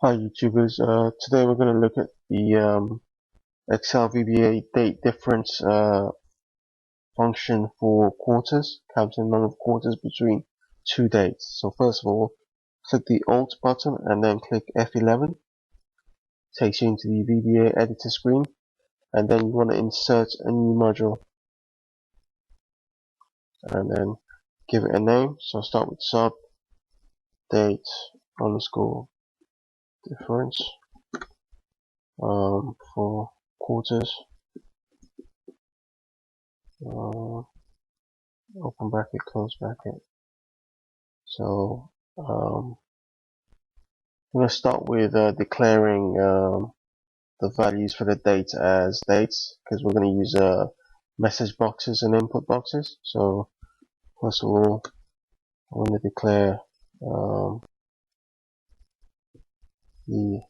Hi YouTubers, today we're going to look at the Excel VBA date difference function for quarters, counting the number of quarters between two dates. So first of all, click the Alt button and then click F11. Takes you into the VBA editor screen, and then you want to insert a new module and then give it a name. So I'll start with sub date underscore difference for quarters. Open bracket, close bracket. So I'm going to start with declaring the values for the date as dates, because we're going to use message boxes and input boxes. So first of all, I'm going to declare the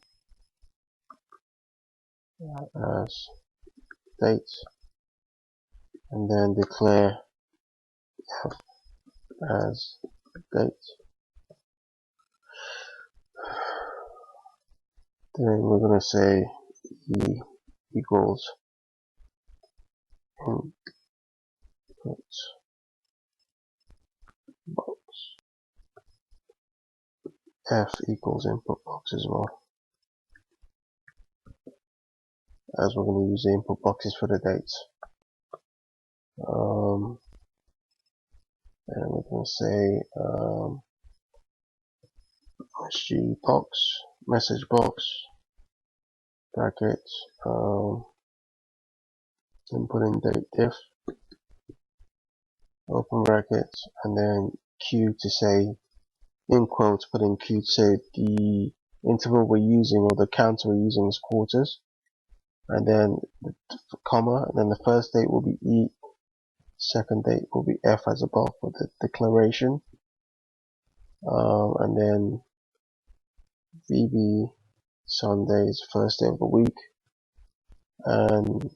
as date, and then declare F as date. Then we're going to say E equals input box. F equals input box as well, as we're going to use the input boxes for the dates. And we're going to say SG box, message box, bracket, then put in DateDiff, open bracket, and then Q to say, in quotes, put in Q to say the interval we're using or the counter we're using is quarters, and then the comma, and then the first date will be E, second date will be F as above for the declaration, and then VB Sundays, first day of the week, and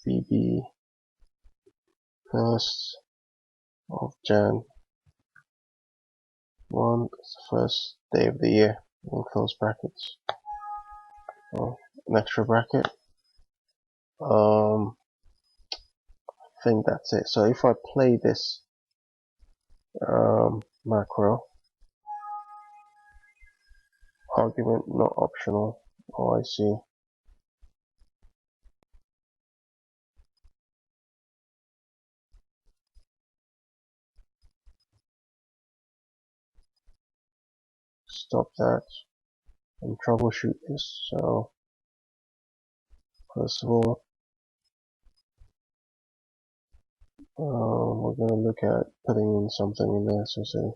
VB first of Jan 1 is the first day of the year, in close brackets, or an extra bracket. I think that's it. So if I play this macro, argument not optional, oh I see. Stop that and troubleshoot this. So first of all, we're going to look at putting in something in there. So say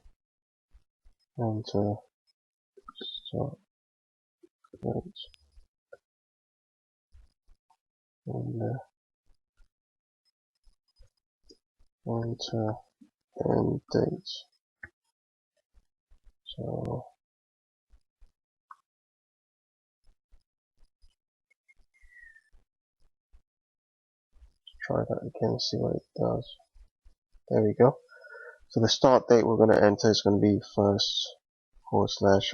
enter start date and enter end date. So try that again, see what it does. There we go. So the start date we're going to enter is going to be 1st /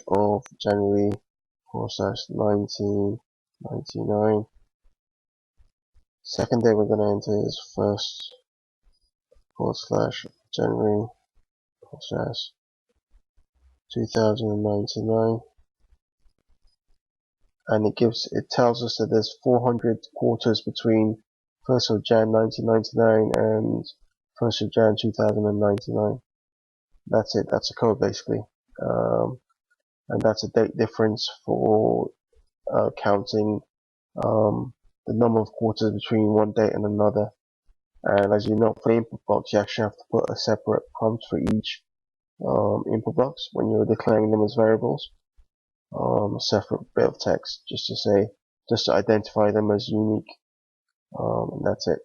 of January / 1999. Second day we're going to enter is 1st / January / 2099, and it tells us that there's 400 quarters between 1st of Jan 1999 and 1st of Jan 2099. That's it. That's a code basically, and that's a date difference for counting the number of quarters between one date and another. And as you know, for the input box, you actually have to put a separate prompt for each input box when you're declaring them as variables, a separate bit of text just to identify them as unique, and that's it.